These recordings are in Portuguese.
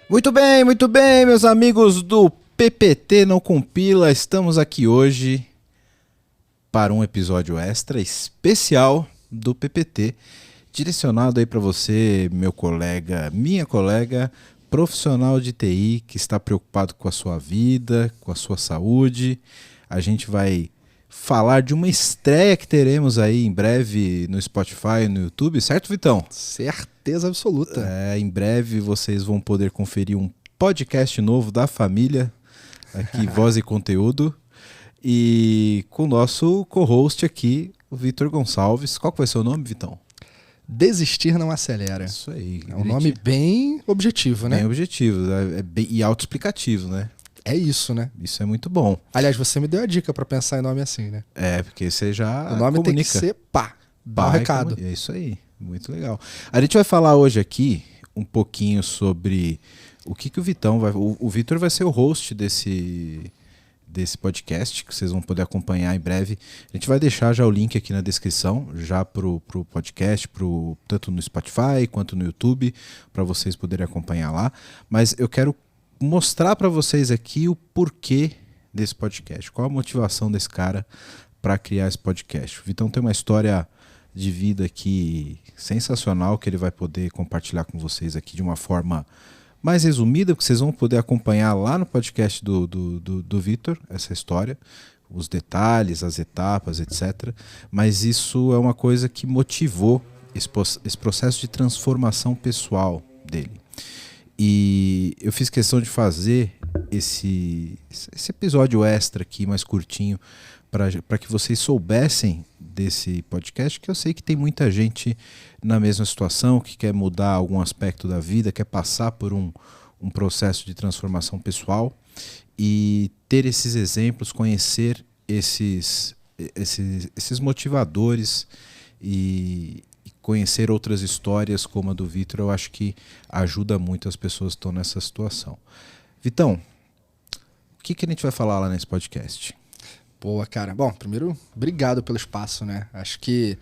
Muito bem, meus amigos do PPT Não Compila. Estamos aqui hoje para um episódio extra especial do PPT, direcionado aí para você, meu colega, minha colega, profissional de TI que está preocupado com a sua vida, com a sua saúde. A gente vai falar de uma estreia que teremos aí em breve no Spotify e no YouTube, certo, Vitão? Certeza absoluta. Em breve vocês vão poder conferir um podcast novo da família, aqui Voz e Conteúdo, e com o nosso co-host aqui, o Vitor Gonçalves. Qual que vai ser o nome, Vitão? Desistir não acelera. Isso aí. É um nome bem objetivo, né? Bem objetivo, e autoexplicativo, né? É isso, né? Isso é muito bom. Aliás, você me deu a dica pra pensar em nome assim, né? Porque você já o nome comunica. tem que ser dá um recado. É isso aí, muito legal. A gente vai falar hoje aqui um pouquinho sobre o que o Vitão vai... O Vitor vai ser o host desse podcast, que vocês vão poder acompanhar em breve. A gente vai deixar já o link aqui na descrição, já pro podcast, tanto no Spotify quanto no YouTube, para vocês poderem acompanhar lá. Mas eu quero mostrar para vocês aqui o porquê desse podcast, qual a motivação desse cara para criar esse podcast. O Vitão tem uma história de vida aqui sensacional que ele vai poder compartilhar com vocês aqui de uma forma mais resumida, porque vocês vão poder acompanhar lá no podcast do Vitor essa história, os detalhes, as etapas, etc. Mas isso é uma coisa que motivou esse processo de transformação pessoal dele. E eu fiz questão de fazer esse episódio extra aqui, mais curtinho, para que vocês soubessem desse podcast, que eu sei que tem muita gente na mesma situação, que quer mudar algum aspecto da vida, quer passar por um processo de transformação pessoal e ter esses exemplos, conhecer esses motivadores e conhecer outras histórias como a do Vitor, eu acho que ajuda muito as pessoas que estão nessa situação. Vitão, o que a gente vai falar lá nesse podcast? Boa, cara. Bom, primeiro, obrigado pelo espaço, né? Acho que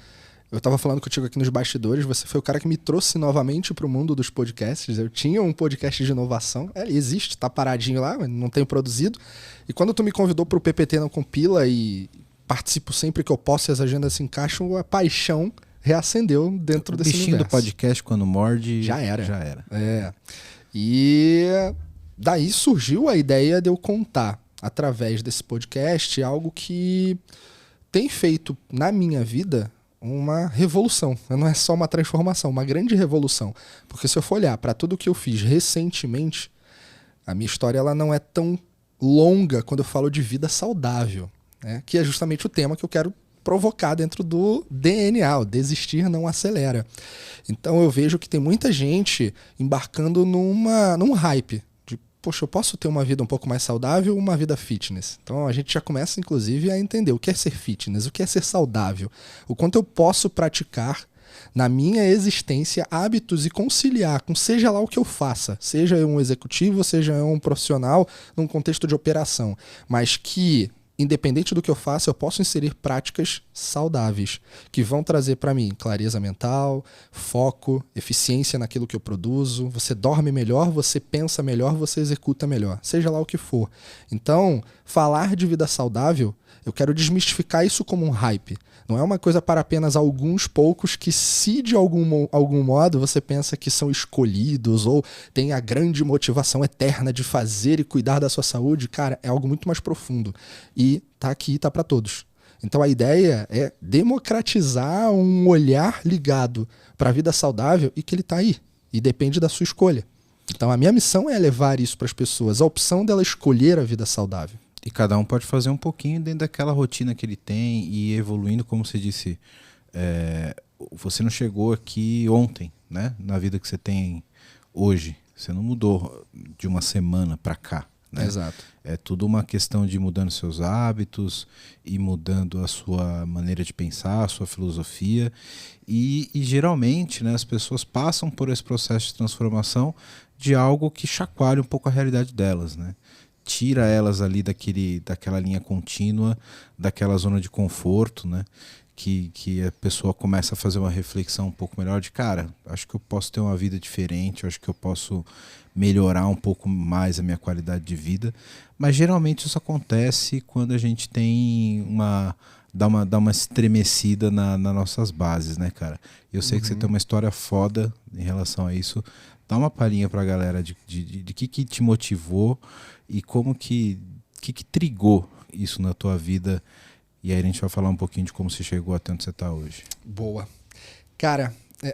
eu tava falando contigo aqui nos bastidores, você foi o cara que me trouxe novamente pro mundo dos podcasts. Eu tinha um podcast de inovação, existe, tá paradinho lá, mas não tenho produzido. E quando tu me convidou pro PPT Não Compila e participo sempre que eu posso e as agendas se encaixam, a paixão reacendeu dentro desse universo. O bichinho do podcast, quando morde... Já era. E daí surgiu a ideia de eu contar, através desse podcast, algo que tem feito na minha vida uma revolução. Não é só uma transformação, uma grande revolução. Porque se eu for olhar para tudo que eu fiz recentemente, a minha história ela não é tão longa quando eu falo de vida saudável, né? Que é justamente o tema que eu quero provocar dentro do DNA, o desistir não acelera. Então eu vejo que tem muita gente embarcando num hype de, poxa, eu posso ter uma vida um pouco mais saudável ou uma vida fitness? Então a gente já começa, inclusive, a entender o que é ser fitness, o que é ser saudável, o quanto eu posso praticar na minha existência hábitos e conciliar com seja lá o que eu faça, seja eu um executivo, seja eu um profissional num contexto de operação, mas que independente do que eu faça, eu posso inserir práticas saudáveis que vão trazer para mim clareza mental, foco, eficiência naquilo que eu produzo. Você dorme melhor, você pensa melhor, você executa melhor, seja lá o que for. Então, falar de vida saudável, eu quero desmistificar isso como um hype. Não é uma coisa para apenas alguns poucos que, se de algum modo você pensa que são escolhidos ou tem a grande motivação eterna de fazer e cuidar da sua saúde, cara, é algo muito mais profundo. E tá aqui, tá para todos. Então a ideia é democratizar um olhar ligado para a vida saudável e que ele tá aí. E depende da sua escolha. Então a minha missão é levar isso para as pessoas, a opção dela escolher a vida saudável. E cada um pode fazer um pouquinho dentro daquela rotina que ele tem e ir evoluindo, como você disse. Você não chegou aqui ontem, né? Na vida que você tem hoje. Você não mudou de uma semana para cá, né? Exato. É tudo uma questão de mudando seus hábitos e mudando a sua maneira de pensar, a sua filosofia. E geralmente, né, as pessoas passam por esse processo de transformação de algo que chacoalha um pouco a realidade delas, né? Tira elas ali daquela linha contínua, daquela zona de conforto, né? que a pessoa começa a fazer uma reflexão um pouco melhor de, cara, acho que eu posso ter uma vida diferente, acho que eu posso melhorar um pouco mais a minha qualidade de vida, mas geralmente isso acontece quando a gente tem dá uma estremecida nas nossas bases, né, cara? Eu sei que você tem uma história foda em relação a isso. Dá uma palhinha pra galera de que te motivou e como que trigou isso na tua vida. E aí a gente vai falar um pouquinho de como você chegou até onde você tá hoje. Boa. Cara,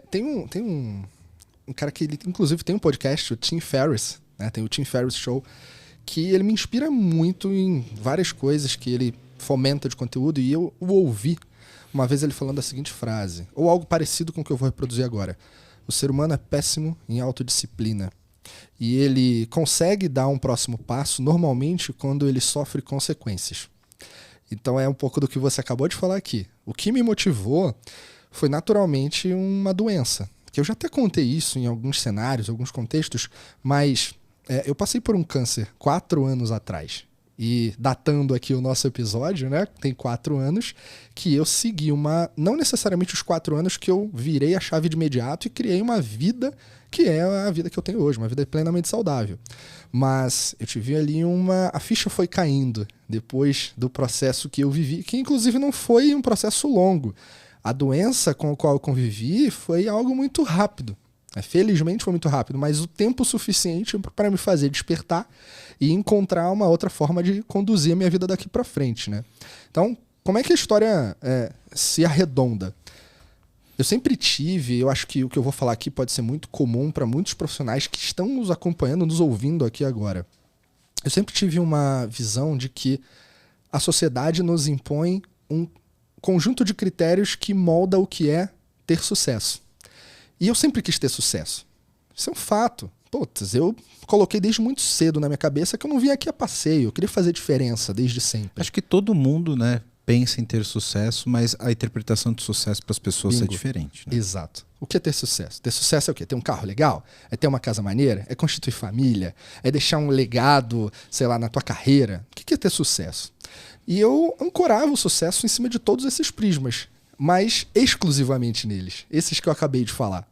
tem um cara que ele, inclusive, tem um podcast, o Tim Ferriss, né? Tem o Tim Ferriss Show, que ele me inspira muito em várias coisas que ele fomenta de conteúdo, e eu o ouvi uma vez ele falando a seguinte frase, ou algo parecido com o que eu vou reproduzir agora. O ser humano é péssimo em autodisciplina. E ele consegue dar um próximo passo, normalmente, quando ele sofre consequências. Então é um pouco do que você acabou de falar aqui. O que me motivou foi naturalmente uma doença. Que eu já até contei isso em alguns cenários, alguns contextos, mas eu passei por um câncer 4 anos atrás. E datando aqui o nosso episódio, né? Tem 4 anos que eu segui não necessariamente os 4 anos que eu virei a chave de imediato e criei uma vida que é a vida que eu tenho hoje, uma vida plenamente saudável. Mas eu tive ali a ficha foi caindo depois do processo que eu vivi, que inclusive não foi um processo longo. A doença com a qual eu convivi foi algo muito rápido. Felizmente foi muito rápido, mas o tempo suficiente para me fazer despertar e encontrar uma outra forma de conduzir a minha vida daqui para frente, né? Então, como é que a história se arredonda? Eu sempre tive, eu acho que o que eu vou falar aqui pode ser muito comum para muitos profissionais que estão nos acompanhando, nos ouvindo aqui agora. Eu sempre tive uma visão de que a sociedade nos impõe um conjunto de critérios que molda o que é ter sucesso. E eu sempre quis ter sucesso. Isso é um fato. Putz, eu coloquei desde muito cedo na minha cabeça que eu não vim aqui a passeio, eu queria fazer diferença desde sempre. Acho que todo mundo, né, pensa em ter sucesso, mas a interpretação de sucesso para as pessoas é diferente. Né? Exato. O que é ter sucesso? Ter sucesso é o quê? Ter um carro legal? É ter uma casa maneira? É constituir família? É deixar um legado, sei lá, na tua carreira? O que é ter sucesso? E eu ancorava o sucesso em cima de todos esses prismas, mas exclusivamente neles, esses que eu acabei de falar.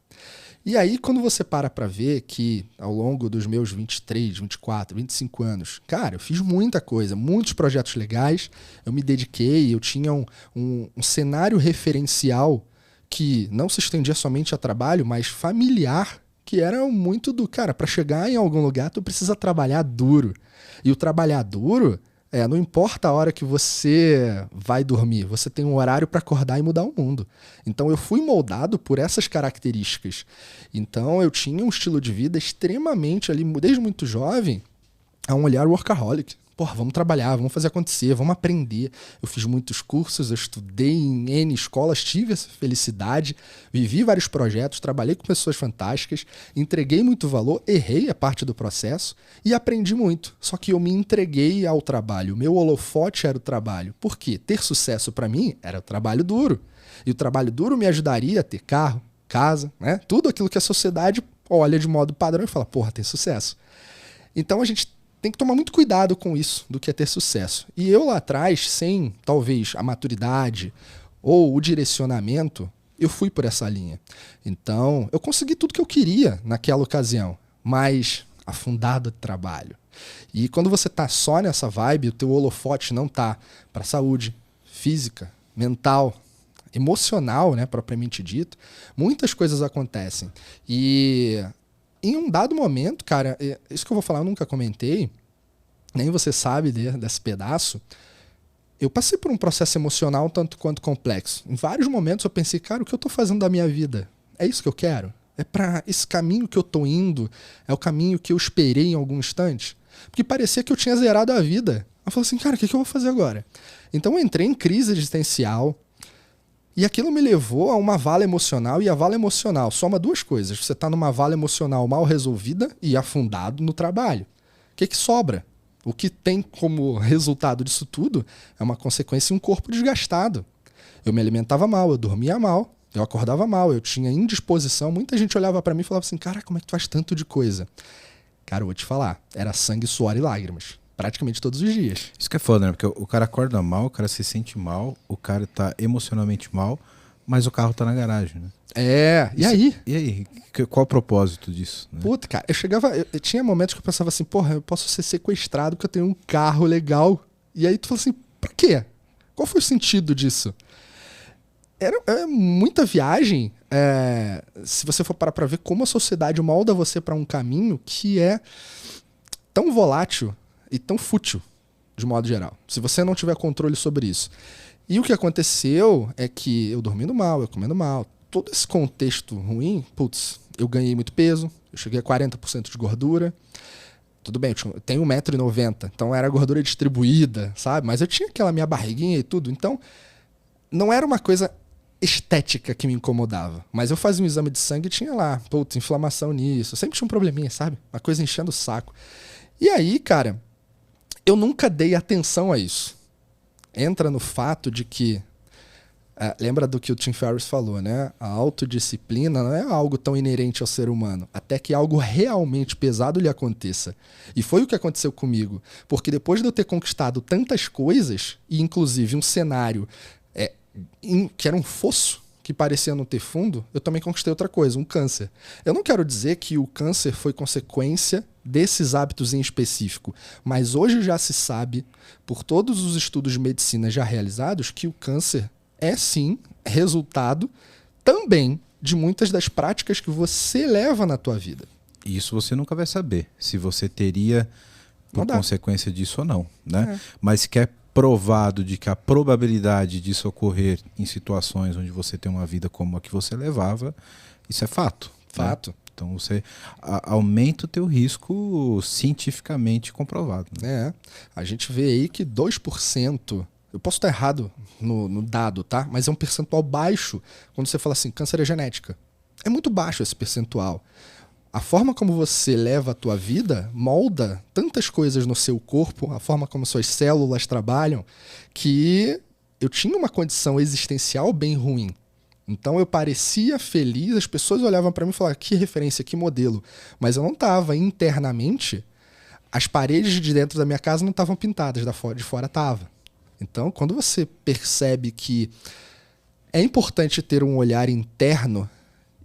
E aí, quando você para ver que ao longo dos meus 23, 24, 25 anos, cara, eu fiz muita coisa, muitos projetos legais, eu me dediquei, eu tinha um cenário referencial que não se estendia somente a trabalho, mas familiar, que era muito do, cara, para chegar em algum lugar tu precisa trabalhar duro. E o trabalhar duro, não importa a hora que você vai dormir, você tem um horário para acordar e mudar o mundo. Então eu fui moldado por essas características. Então eu tinha um estilo de vida extremamente ali, desde muito jovem, a um olhar workaholic. Porra, vamos trabalhar, vamos fazer acontecer, vamos aprender. Eu fiz muitos cursos, eu estudei em N escolas, tive essa felicidade, vivi vários projetos, trabalhei com pessoas fantásticas, entreguei muito valor, errei a parte do processo e aprendi muito. Só que eu me entreguei ao trabalho, o meu holofote era o trabalho. Por quê? Ter sucesso para mim era o trabalho duro. E o trabalho duro me ajudaria a ter carro, casa, né? Tudo aquilo que a sociedade olha de modo padrão e fala, porra, tem sucesso. Então a gente tem que tomar muito cuidado com isso, do que é ter sucesso. E eu lá atrás, sem talvez a maturidade ou o direcionamento, eu fui por essa linha. Então, eu consegui tudo que eu queria naquela ocasião, mas afundado de trabalho. E quando você tá só nessa vibe, o teu holofote não tá para saúde física, mental, emocional, né, propriamente dito, muitas coisas acontecem. E em um dado momento, cara, isso que eu vou falar eu nunca comentei, nem você sabe desse pedaço, eu passei por um processo emocional tanto quanto complexo. Em vários momentos eu pensei, cara, o que eu tô fazendo da minha vida? É isso que eu quero? É para esse caminho que eu tô indo? É o caminho que eu esperei em algum instante? Porque parecia que eu tinha zerado a vida. Eu falei assim, cara, o que eu vou fazer agora? Então eu entrei em crise existencial, e aquilo me levou a uma vala emocional, e a vala emocional soma duas coisas. Você está numa vala emocional mal resolvida e afundado no trabalho. O que sobra? O que tem como resultado disso tudo é uma consequência um corpo desgastado. Eu me alimentava mal, eu dormia mal, eu acordava mal, eu tinha indisposição. Muita gente olhava para mim e falava assim, cara, como é que tu faz tanto de coisa? Cara, eu vou te falar, era sangue, suor e lágrimas. praticamente todos os dias. Isso que é foda, né? Porque o cara acorda mal, o cara se sente mal, o cara tá emocionalmente mal, mas o carro tá na garagem, né? E aí? E aí? Qual o propósito disso? Né? Puta, cara, eu tinha momentos que eu pensava assim, porra, eu posso ser sequestrado porque eu tenho um carro legal. E aí tu fala assim, pra quê? Qual foi o sentido disso? Era muita viagem, se você for parar pra ver como a sociedade molda você pra um caminho que é tão volátil e tão fútil, de modo geral, se você não tiver controle sobre isso. E o que aconteceu é que eu dormindo mal, eu comendo mal, todo esse contexto ruim, putz, eu ganhei muito peso, eu cheguei a 40% de gordura. Tudo bem, eu tenho 1,90 m, então era gordura distribuída, sabe? Mas eu tinha aquela minha barriguinha e tudo, então não era uma coisa estética que me incomodava. Mas eu fazia um exame de sangue e tinha lá, putz, inflamação nisso. Eu sempre tinha um probleminha, sabe? Uma coisa enchendo o saco. E aí, cara, eu nunca dei atenção a isso. Entra no fato de que... lembra do que o Tim Ferriss falou, né? A autodisciplina não é algo tão inerente ao ser humano, até que algo realmente pesado lhe aconteça. E foi o que aconteceu comigo. Porque depois de eu ter conquistado tantas coisas, e inclusive um cenário que era um fosso, que parecia não ter fundo, eu também conquistei outra coisa, um câncer. Eu não quero dizer que o câncer foi consequência desses hábitos em específico, mas hoje já se sabe, por todos os estudos de medicina já realizados, que o câncer é sim resultado também de muitas das práticas que você leva na tua vida. E isso você nunca vai saber, se você teria por consequência disso ou não, né? Mas que é provado de que a probabilidade disso ocorrer em situações onde você tem uma vida como a que você levava, isso é fato. Fato. Né? Então você aumenta o teu risco cientificamente comprovado. Né? A gente vê aí que 2%, eu posso estar errado no dado, tá? Mas é um percentual baixo quando você fala assim, câncer é genética. É muito baixo esse percentual. A forma como você leva a tua vida molda tantas coisas no seu corpo, a forma como suas células trabalham, que eu tinha uma condição existencial bem ruim. Então eu parecia feliz, as pessoas olhavam para mim e falavam, que referência, que modelo. Mas eu não estava internamente, as paredes de dentro da minha casa não estavam pintadas, de fora estava. Então quando você percebe que é importante ter um olhar interno,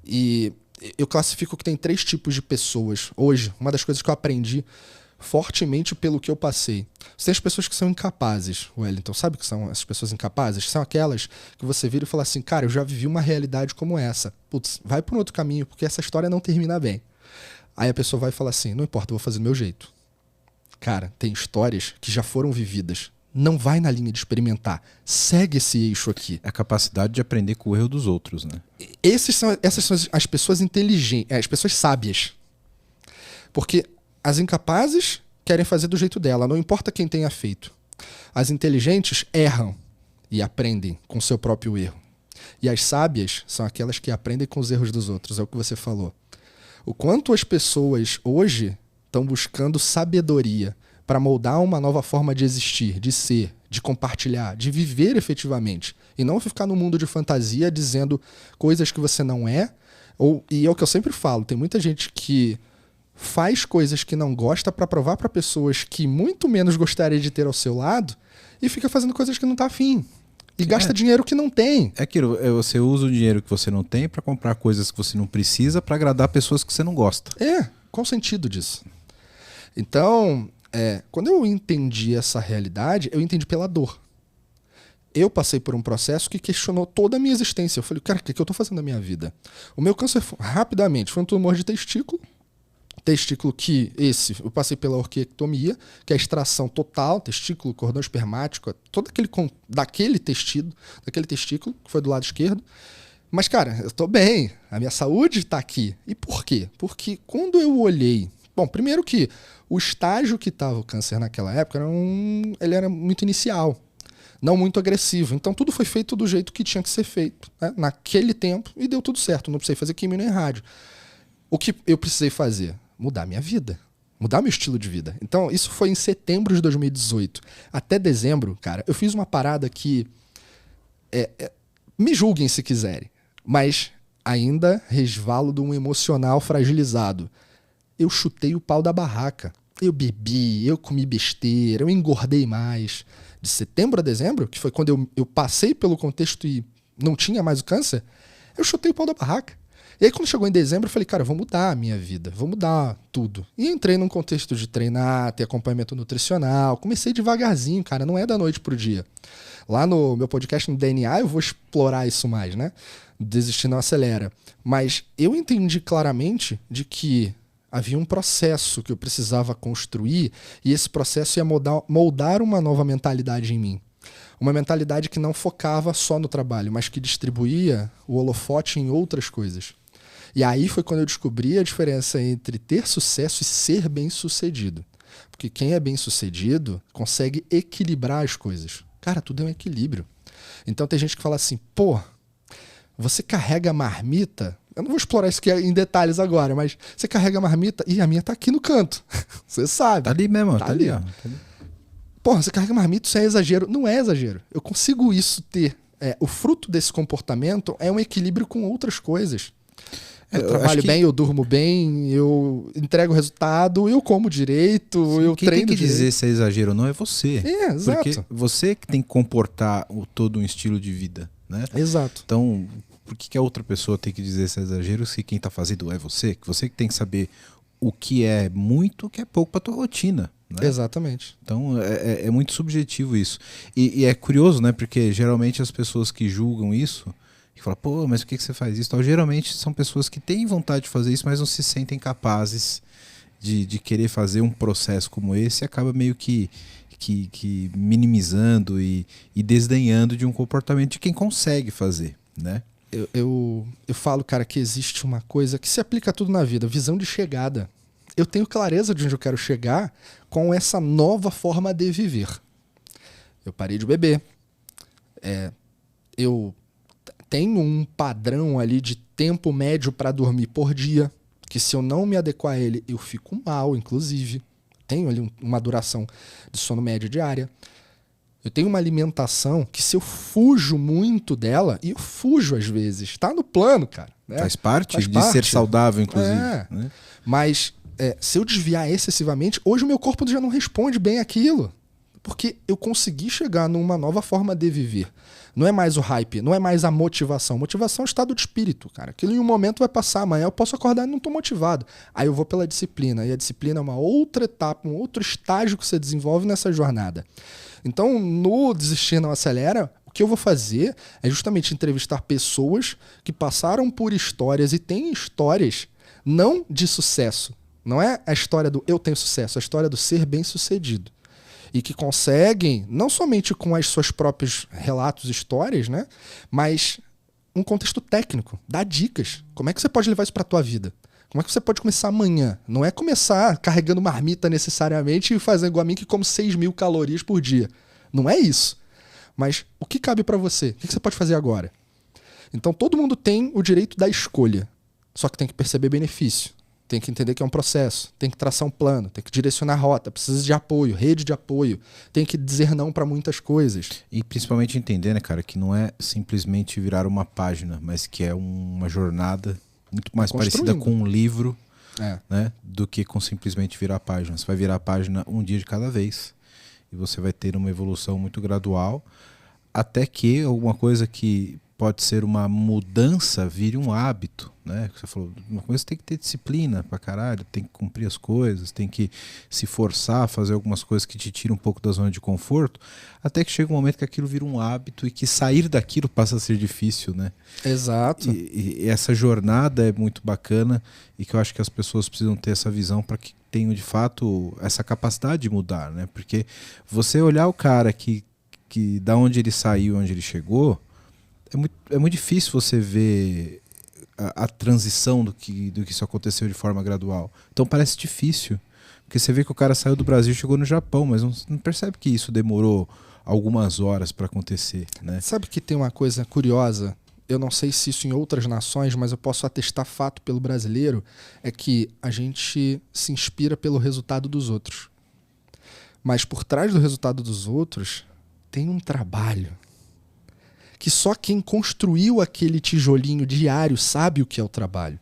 e eu classifico que tem 3 tipos de pessoas. Hoje, uma das coisas que eu aprendi fortemente pelo que eu passei. Você tem as pessoas que são incapazes, Wellington. Sabe o que são essas pessoas incapazes? São aquelas que você vira e fala assim, cara, eu já vivi uma realidade como essa. Putz, vai por um outro caminho, porque essa história não termina bem. Aí a pessoa vai falar assim, não importa, eu vou fazer do meu jeito. Cara, tem histórias que já foram vividas. Não vai na linha de experimentar. Segue esse eixo aqui. É a capacidade de aprender com o erro dos outros, né? Essas são as pessoas inteligentes, as pessoas sábias. Porque as incapazes querem fazer do jeito dela, não importa quem tenha feito. As inteligentes erram e aprendem com seu próprio erro. E as sábias são aquelas que aprendem com os erros dos outros, é o que você falou. O quanto as pessoas hoje estão buscando sabedoria para moldar uma nova forma de existir, de ser, de compartilhar, de viver efetivamente. E não ficar no mundo de fantasia dizendo coisas que você não é. E é o que eu sempre falo, tem muita gente que faz coisas que não gosta para provar para pessoas que muito menos gostaria de ter ao seu lado e fica fazendo coisas que não tá afim. E gasta dinheiro que não tem. É aquilo, você usa o dinheiro que você não tem para comprar coisas que você não precisa para agradar pessoas que você não gosta. Qual o sentido disso? Então, quando eu entendi essa realidade, eu entendi pela dor. Eu passei por um processo que questionou toda a minha existência. Eu falei, cara, o que eu tô fazendo na minha vida? O meu câncer, rapidamente, foi um tumor de testículo. Testículo que eu passei pela orquiectomia, que é a extração total, testículo, cordão espermático, todo daquele testículo, que foi do lado esquerdo. Mas, cara, eu tô bem, a minha saúde tá aqui. E por quê? Porque quando eu olhei... Bom, primeiro que o estágio que estava o câncer naquela época, ele era muito inicial, não muito agressivo. Então tudo foi feito do jeito que tinha que ser feito, né? Naquele tempo, e deu tudo certo. Não precisei fazer químio nem rádio. O que eu precisei fazer? Mudar minha vida. Mudar meu estilo de vida. Então isso foi em setembro de 2018. Até dezembro, cara, eu fiz uma parada que... me julguem se quiserem, mas ainda resvalo de um emocional fragilizado. Eu chutei o pau da barraca. eu bebi, eu comi besteira, eu engordei mais. De setembro a dezembro, que foi quando eu passei pelo contexto e não tinha mais o câncer, eu chutei o pau da barraca. E aí quando chegou em dezembro, eu falei, cara, eu vou mudar a minha vida, vou mudar tudo. E entrei num contexto de treinar, ter acompanhamento nutricional, comecei devagarzinho, cara, não é da noite pro dia. Lá no meu podcast no DNA eu vou explorar isso mais, né? Desistir não acelera. Mas eu entendi claramente de que havia um processo que eu precisava construir e esse processo ia moldar uma nova mentalidade em mim. Uma mentalidade que não focava só no trabalho, mas que distribuía o holofote em outras coisas. E aí foi quando eu descobri a diferença entre ter sucesso e ser bem-sucedido. Porque quem é bem-sucedido consegue equilibrar as coisas. Cara, tudo é um equilíbrio. Então tem gente que fala assim, pô, você carrega a marmita... Eu não vou explorar isso aqui em detalhes agora, mas você carrega a marmita e a minha tá aqui no canto. Você sabe. Tá ali mesmo, tá ali, ó. Porra, você carrega a marmita, isso é exagero. Não é exagero. Eu consigo isso ter. O fruto desse comportamento é um equilíbrio com outras coisas. Eu trabalho bem, eu durmo bem, eu entrego o resultado, eu como direito, sim, eu treino direito. Quem tem que dizer se é exagero ou não é você. Exato. Porque você que tem que comportar todo um estilo de vida, né? Exato. Então, por que a outra pessoa tem que dizer se é exagero se quem tá fazendo é você? Que você que tem que saber o que é muito, o que é pouco pra tua rotina. Né? Exatamente. Então é muito subjetivo isso. E é curioso, né? Porque geralmente as pessoas que julgam isso, que falam, pô, mas por que você faz isso? Então, geralmente são pessoas que têm vontade de fazer isso, mas não se sentem capazes de querer fazer um processo como esse e acaba meio que minimizando e desdenhando de um comportamento de quem consegue fazer, né? Eu falo, cara, que existe uma coisa que se aplica a tudo na vida, visão de chegada. Eu tenho clareza de onde eu quero chegar com essa nova forma de viver. Eu parei de beber. Eu tenho um padrão ali de tempo médio para dormir por dia, que se eu não me adequar a ele, eu fico mal, inclusive. Tenho ali uma duração de sono médio diária. Eu tenho uma alimentação que se eu fujo muito dela, e eu fujo às vezes, tá no plano, cara. Né? Faz parte de ser saudável, inclusive. Né? Mas se eu desviar excessivamente, hoje o meu corpo já não responde bem aquilo. Porque eu consegui chegar numa nova forma de viver. Não é mais o hype, não é mais a motivação. Motivação é um estado de espírito, cara. Aquilo em um momento vai passar, amanhã eu posso acordar e não estou motivado. Aí eu vou pela disciplina. E a disciplina é uma outra etapa, um outro estágio que você desenvolve nessa jornada. Então, no Desistir Não Acelera, o que eu vou fazer é justamente entrevistar pessoas que passaram por histórias e têm histórias não de sucesso. Não é a história do eu tenho sucesso, é a história do ser bem-sucedido. E que conseguem, não somente com as suas próprios relatos, histórias, né, mas um contexto técnico, dá dicas. Como é que você pode levar isso para a tua vida? Como é que você pode começar amanhã? Não é começar carregando marmita necessariamente e fazendo igual a mim que come 6.000 calorias por dia. Não é isso. Mas o que cabe para você? O que você pode fazer agora? Então todo mundo tem o direito da escolha. Só que tem que perceber benefício. Tem que entender que é um processo. Tem que traçar um plano. Tem que direcionar a rota. Precisa de apoio, rede de apoio. Tem que dizer não para muitas coisas. E principalmente entender, né, cara, que não é simplesmente virar uma página, mas que é uma jornada muito mais parecida com um livro, né, do que com simplesmente virar a página. Você vai virar a página um dia de cada vez e você vai ter uma evolução muito gradual até que alguma coisa que pode ser uma mudança vire um hábito, né? Você falou, uma coisa tem que ter disciplina pra caralho, tem que cumprir as coisas, tem que se forçar a fazer algumas coisas que te tiram um pouco da zona de conforto, até que chega um momento que aquilo vira um hábito e que sair daquilo passa a ser difícil, né? Exato. E essa jornada é muito bacana e que eu acho que as pessoas precisam ter essa visão para que tenham de fato essa capacidade de mudar, né? Porque você olhar o cara que da onde ele saiu, onde ele chegou, é muito difícil você ver a transição do que isso aconteceu de forma gradual. Então parece difícil, porque você vê que o cara saiu do Brasil e chegou no Japão, mas não percebe que isso demorou algumas horas para acontecer, né? Sabe que tem uma coisa curiosa? Eu não sei se isso em outras nações, mas eu posso atestar fato pelo brasileiro, é que a gente se inspira pelo resultado dos outros. Mas por trás do resultado dos outros tem um trabalho que só quem construiu aquele tijolinho diário sabe o que é o trabalho.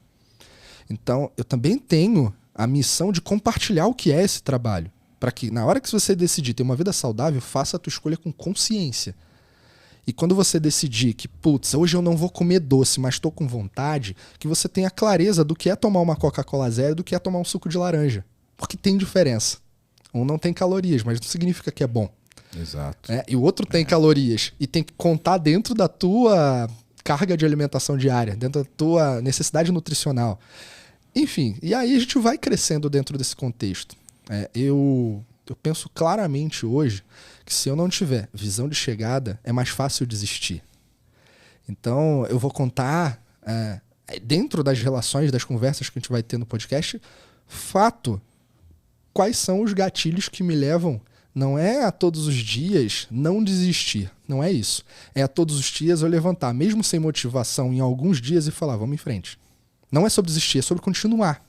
Então, eu também tenho a missão de compartilhar o que é esse trabalho. Para que na hora que você decidir ter uma vida saudável, faça a tua escolha com consciência. E quando você decidir que, putz, hoje eu não vou comer doce, mas estou com vontade, que você tenha clareza do que é tomar uma Coca-Cola zero e do que é tomar um suco de laranja. Porque tem diferença. Um não tem calorias, mas não significa que é bom. Exato. E o outro tem calorias e tem que contar dentro da tua carga de alimentação diária, dentro da tua necessidade nutricional. Enfim, e aí a gente vai crescendo dentro desse contexto. Eu penso claramente hoje que se eu não tiver visão de chegada, é mais fácil desistir. Então, eu vou contar, dentro das relações, das conversas que a gente vai ter no podcast, quais são os gatilhos que me levam, não é a todos os dias não desistir, não é isso. É a todos os dias eu levantar, mesmo sem motivação, em alguns dias e falar, vamos em frente. Não é sobre desistir, é sobre continuar.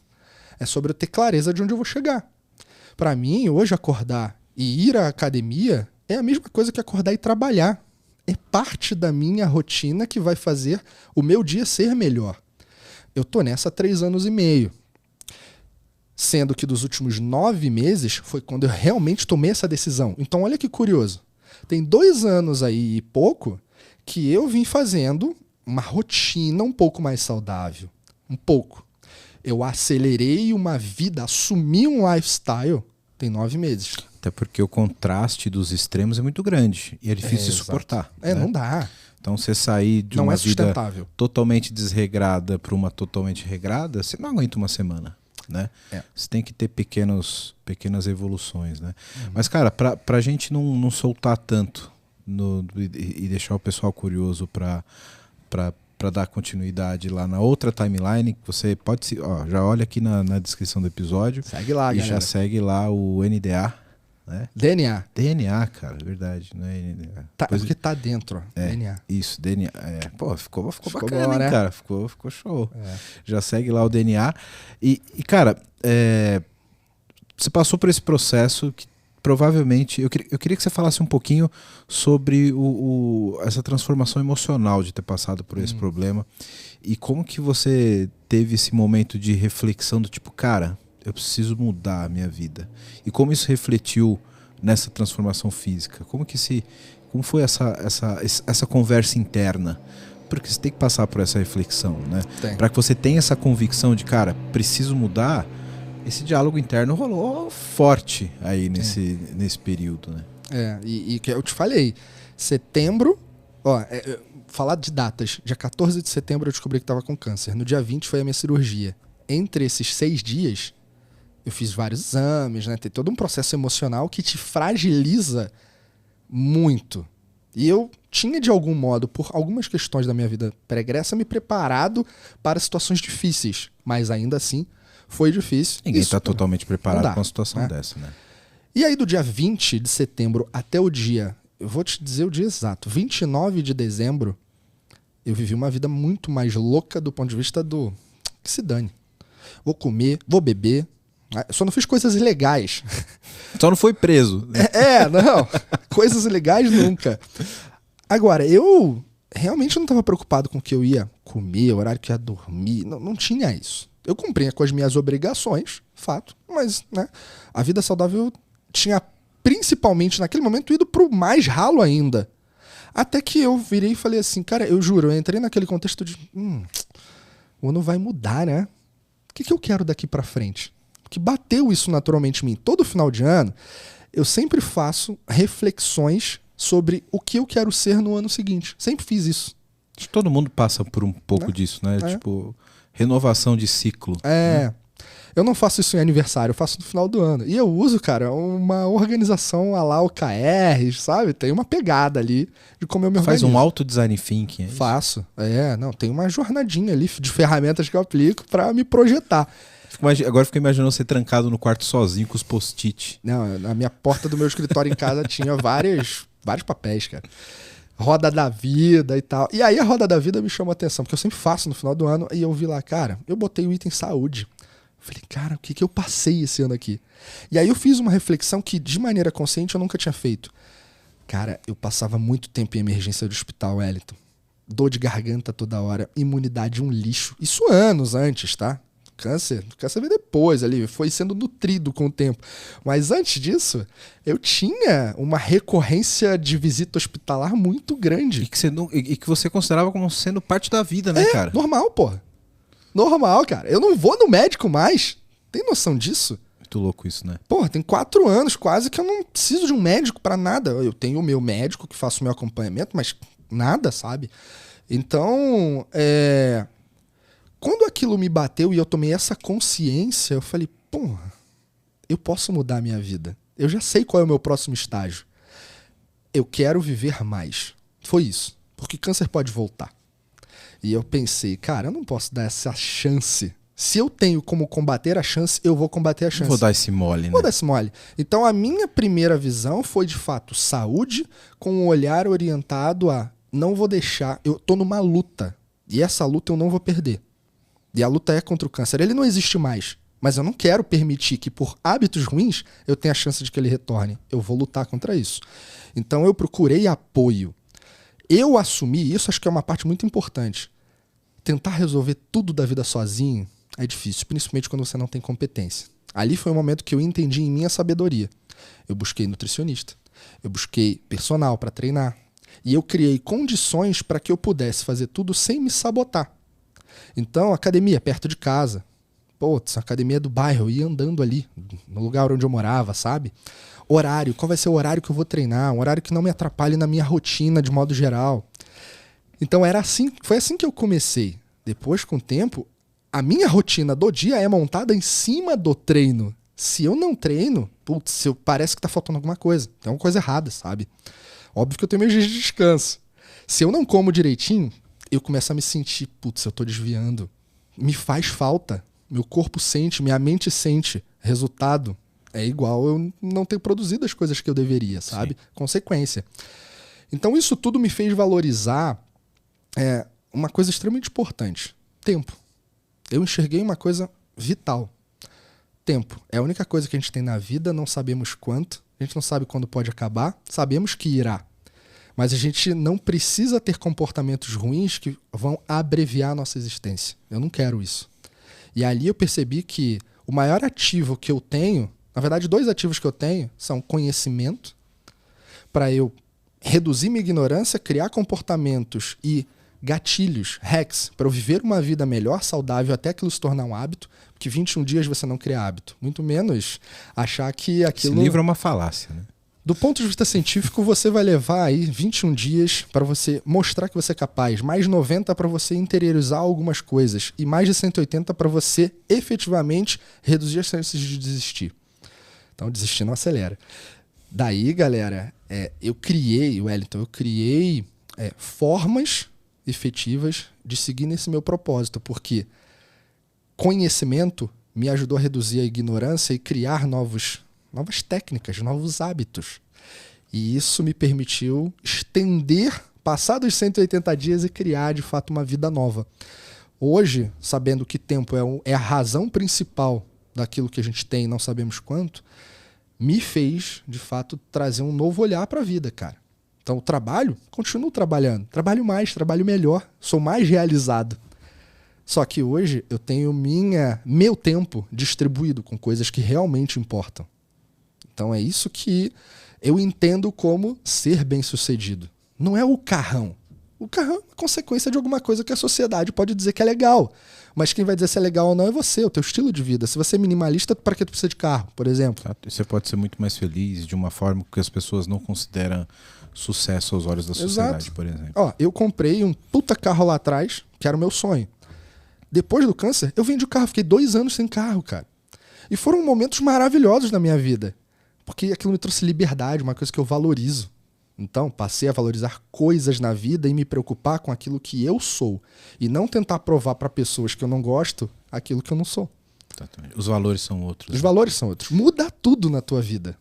É sobre eu ter clareza de onde eu vou chegar. Para mim, hoje, acordar e ir à academia é a mesma coisa que acordar e trabalhar. É parte da minha rotina que vai fazer o meu dia ser melhor. Eu tô nessa há 3 anos e meio. Sendo que dos últimos 9 meses foi quando eu realmente tomei essa decisão. Então, olha que curioso. Tem 2 anos aí e pouco que eu vim fazendo uma rotina um pouco mais saudável. Um pouco. Eu acelerei uma vida, assumi um lifestyle, tem 9 meses. Até porque o contraste dos extremos é muito grande e é difícil de suportar. Né? Não dá. Então você sair de uma vida totalmente desregrada para uma totalmente regrada, você não aguenta uma semana. Né? Você tem que ter pequenas evoluções. Né? Mas, cara, pra gente não soltar tanto e deixar o pessoal curioso para dar continuidade lá na outra timeline, você pode já olha aqui na descrição do episódio. Segue lá, galera. Já segue lá o NDA. Né? DNA, cara, é verdade. Não é NDA. Porque tá dentro, ó. DNA. Isso, DNA. Pô, ficou bacana, bom, né? Cara? Ficou show. Já segue lá o DNA. E cara, você passou por esse processo que provavelmente... Eu queria que você falasse um pouquinho sobre essa transformação emocional de ter passado por esse problema e como que você teve esse momento de reflexão do tipo, cara, eu preciso mudar a minha vida. E como isso refletiu nessa transformação física? Como foi essa conversa interna? Porque você tem que passar por essa reflexão, né? Para que você tenha essa convicção de, cara, preciso mudar. Esse diálogo interno rolou forte aí nesse período, né? E que eu te falei, setembro, falar de datas, dia 14 de setembro eu descobri que estava com câncer, no dia 20 foi a minha cirurgia. Entre esses 6 dias, eu fiz vários exames, né? Tem todo um processo emocional que te fragiliza muito. E eu tinha, de algum modo, por algumas questões da minha vida pregressa, me preparado para situações difíceis, mas ainda assim foi difícil. Ninguém está totalmente preparado para uma situação dessa, né? E aí do dia 20 de setembro até o dia, eu vou te dizer o dia exato, 29 de dezembro, eu vivi uma vida muito mais louca do ponto de vista do que se dane. Vou comer, vou beber, só não fiz coisas ilegais. Só não foi preso. Não, coisas ilegais nunca. Agora, eu realmente não estava preocupado com o que eu ia comer, o horário que eu ia dormir, não tinha isso. Eu cumpria com as minhas obrigações, fato, mas né, a vida saudável tinha principalmente naquele momento ido pro mais ralo ainda. Até que eu virei e falei assim, cara, eu juro, eu entrei naquele contexto de o ano vai mudar, né? O que eu quero daqui pra frente? Que bateu isso naturalmente em mim. Todo final de ano, eu sempre faço reflexões sobre o que eu quero ser no ano seguinte. Sempre fiz isso. Acho que todo mundo passa por um pouco disso, né? Tipo, renovação de ciclo. Eu não faço isso em aniversário, eu faço no final do ano. E eu uso, cara, uma organização a lá OKR, sabe? Tem uma pegada ali de como eu me organizo. Faz um auto-design thinking, Faço. Tem uma jornadinha ali de ferramentas que eu aplico pra me projetar. Agora fico imaginando você trancado no quarto sozinho com os post-it. Não, na minha porta do meu escritório em casa tinha vários papéis, cara. Roda da vida e tal. E aí a roda da vida me chamou a atenção, porque eu sempre faço no final do ano, e eu vi lá, cara, eu botei o item saúde. Falei, cara, o que eu passei esse ano aqui? E aí eu fiz uma reflexão que, de maneira consciente, eu nunca tinha feito. Cara, eu passava muito tempo em emergência do hospital, Wellington. Dor de garganta toda hora, imunidade um lixo. Isso anos antes, tá? câncer veio depois ali, foi sendo nutrido com o tempo. Mas antes disso, eu tinha uma recorrência de visita hospitalar muito grande. E que você considerava como sendo parte da vida, né, cara? Normal, porra. Normal, cara. Eu não vou no médico mais. Tem noção disso? Muito louco isso, né? Porra, tem 4 anos quase que eu não preciso de um médico pra nada. Eu tenho o meu médico que faço o meu acompanhamento, mas nada, sabe? Então, quando aquilo me bateu e eu tomei essa consciência, eu falei, porra, eu posso mudar a minha vida. Eu já sei qual é o meu próximo estágio. Eu quero viver mais. Foi isso. Porque câncer pode voltar. E eu pensei, cara, eu não posso dar essa chance. Se eu tenho como combater a chance, eu vou combater a chance. Não vou dar esse mole, né? Vou dar esse mole. Então a minha primeira visão foi, de fato, saúde com um olhar orientado a não vou deixar, eu tô numa luta. E essa luta eu não vou perder. E a luta é contra o câncer. Ele não existe mais. Mas eu não quero permitir que, por hábitos ruins, eu tenha a chance de que ele retorne. Eu vou lutar contra isso. Então eu procurei apoio. Eu assumi, isso acho que é uma parte muito importante. Tentar resolver tudo da vida sozinho é difícil, principalmente quando você não tem competência. Ali foi o momento que eu entendi em mim a sabedoria. Eu busquei nutricionista, eu busquei personal para treinar, e eu criei condições para que eu pudesse fazer tudo sem me sabotar. Então, academia perto de casa. Putz, academia do bairro, eu ia andando ali, no lugar onde eu morava, sabe? Horário, qual vai ser o horário que eu vou treinar? Um horário que não me atrapalhe na minha rotina de modo geral. Então era assim, foi assim que eu comecei. Depois, com o tempo, a minha rotina do dia é montada em cima do treino. Se eu não treino, putz, parece que tá faltando alguma coisa. Tem uma coisa errada, sabe? Óbvio que eu tenho meus dias de descanso. Se eu não como direitinho, eu começo a me sentir, putz, eu tô desviando. Me faz falta. Meu corpo sente, minha mente sente. Resultado é igual eu não ter produzido as coisas que eu deveria, sabe? Sim. Consequência. Então isso tudo me fez valorizar uma coisa extremamente importante. Tempo. Eu enxerguei uma coisa vital. Tempo. É a única coisa que a gente tem na vida, não sabemos quanto, a gente não sabe quando pode acabar, sabemos que irá. Mas a gente não precisa ter comportamentos ruins que vão abreviar a nossa existência. Eu não quero isso. E ali eu percebi que o maior ativo que eu tenho, na verdade 2 ativos que eu tenho, são conhecimento, para eu reduzir minha ignorância, criar comportamentos e gatilhos, hacks, para eu viver uma vida melhor, saudável, até aquilo se tornar um hábito, porque 21 dias você não cria hábito. Muito menos achar que aquilo... Esse livro é uma falácia, né? Do ponto de vista científico, você vai levar aí 21 dias para você mostrar que você é capaz, mais 90 para você interiorizar algumas coisas e mais de 180 para você efetivamente reduzir as chances de desistir. Então, desistir não acelera. Daí, galera, eu criei formas efetivas de seguir nesse meu propósito, porque conhecimento me ajudou a reduzir a ignorância e criar novas técnicas, novos hábitos. E isso me permitiu estender, passar dos 180 dias e criar, de fato, uma vida nova. Hoje, sabendo que tempo é a razão principal daquilo que a gente tem e não sabemos quanto, me fez, de fato, trazer um novo olhar para a vida, cara. Então, o trabalho, continuo trabalhando. Trabalho mais, trabalho melhor, sou mais realizado. Só que hoje eu tenho meu tempo distribuído com coisas que realmente importam. Então é isso que eu entendo como ser bem-sucedido. Não é o carrão. O carrão é consequência de alguma coisa que a sociedade pode dizer que é legal. Mas quem vai dizer se é legal ou não é você, o teu estilo de vida. Se você é minimalista, para que tu precisa de carro, por exemplo? Você pode ser muito mais feliz de uma forma que as pessoas não consideram sucesso aos olhos da sociedade. Exato. Por exemplo. Ó, eu comprei um puta carro lá atrás, que era o meu sonho. Depois do câncer, eu vendi o carro. Fiquei 2 anos sem carro, cara. E foram momentos maravilhosos na minha vida. Porque aquilo me trouxe liberdade, uma coisa que eu valorizo. Então, passei a valorizar coisas na vida e me preocupar com aquilo que eu sou. E não tentar provar para pessoas que eu não gosto aquilo que eu não sou. Exatamente. Os valores são outros. Os valores são outros. Muda tudo na tua vida.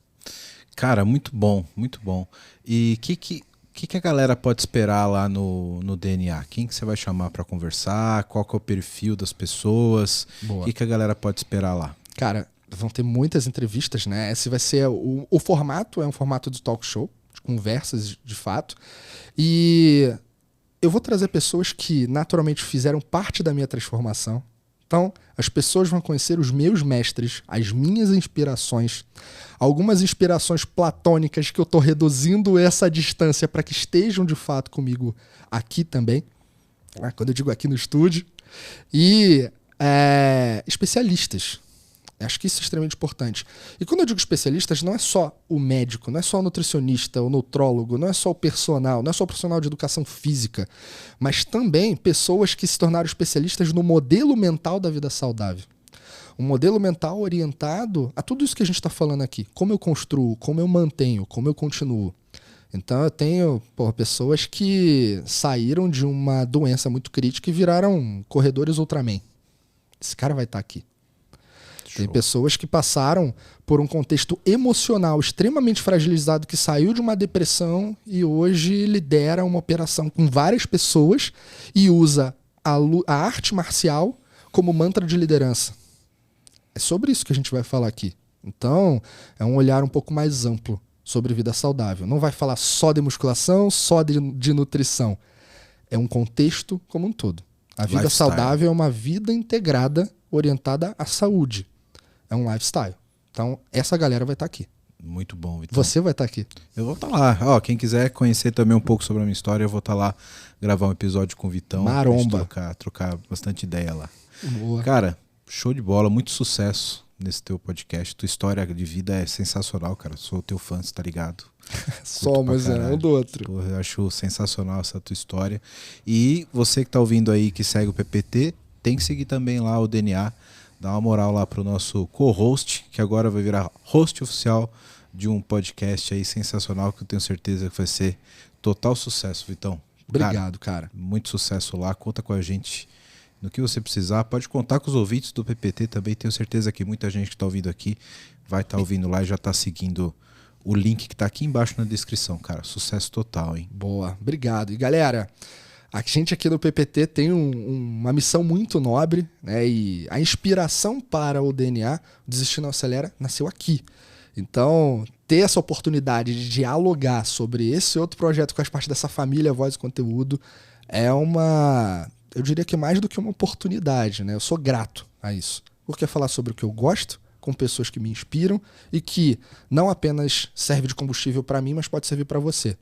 Cara, muito bom, muito bom. E o que a galera pode esperar lá no DNA? Quem que você vai chamar para conversar? Qual que é o perfil das pessoas? O que a galera pode esperar lá? Cara, vão ter muitas entrevistas, né? Esse vai ser o formato, é um formato de talk show, de conversas de fato. E eu vou trazer pessoas que naturalmente fizeram parte da minha transformação. Então, as pessoas vão conhecer os meus mestres, as minhas inspirações, algumas inspirações platônicas que eu estou reduzindo essa distância para que estejam de fato comigo aqui também, quando eu digo aqui no estúdio, e especialistas. Acho que isso é extremamente importante. E quando eu digo especialistas, não é só o médico, não é só o nutricionista, o nutrólogo, não é só o personal, não é só o profissional de educação física, mas também pessoas que se tornaram especialistas no modelo mental da vida saudável. Um modelo mental orientado a tudo isso que a gente está falando aqui. Como eu construo, como eu mantenho, como eu continuo. Então eu tenho pessoas que saíram de uma doença muito crítica e viraram corredores Ultraman. Esse cara vai estar aqui. Tem pessoas que passaram por um contexto emocional extremamente fragilizado, que saiu de uma depressão e hoje lidera uma operação com várias pessoas e usa a arte marcial como mantra de liderança. É sobre isso que a gente vai falar aqui. Então, é um olhar um pouco mais amplo sobre vida saudável. Não vai falar só de musculação, só de nutrição. É um contexto como um todo. A vida saudável é uma vida integrada orientada à saúde. É um lifestyle. Então, essa galera vai estar aqui. Muito bom, Vitão. Você vai estar aqui. Eu vou estar lá. Ó, quem quiser conhecer também um pouco sobre a minha história, eu vou estar lá gravar um episódio com o Vitão. Maromba. Trocar bastante ideia lá. Boa. Cara, show de bola. Muito sucesso nesse teu podcast. Tua história de vida é sensacional, cara. Sou teu fã, você tá ligado? Somos, um do outro. Porra, eu acho sensacional essa tua história. E você que tá ouvindo aí, que segue o PPT, tem que seguir também lá o DNA. Dá uma moral lá pro nosso co-host, que agora vai virar host oficial de um podcast aí sensacional, que eu tenho certeza que vai ser total sucesso, Vitão. Obrigado, cara. Muito sucesso lá. Conta com a gente no que você precisar. Pode contar com os ouvintes do PPT também. Tenho certeza que muita gente que está ouvindo aqui vai estar ouvindo lá e já está seguindo o link que está aqui embaixo na descrição, cara. Sucesso total, hein? Boa. Obrigado. E galera, a gente aqui no PPT tem uma missão muito nobre, né? E a inspiração para o DNA, o Desistir Não Acelera, nasceu aqui. Então, ter essa oportunidade de dialogar sobre esse outro projeto que faz parte dessa família Voz e Conteúdo é eu diria que mais do que uma oportunidade, né? Eu sou grato a isso. Porque é falar sobre o que eu gosto, com pessoas que me inspiram e que não apenas serve de combustível para mim, mas pode servir para você.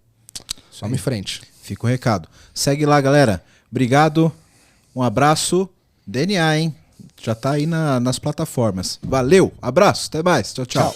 Vamos em frente. Fica o recado. Segue lá, galera. Obrigado. Um abraço. DNA, hein? Já tá aí nas plataformas. Valeu. Abraço. Até mais. Tchau, tchau.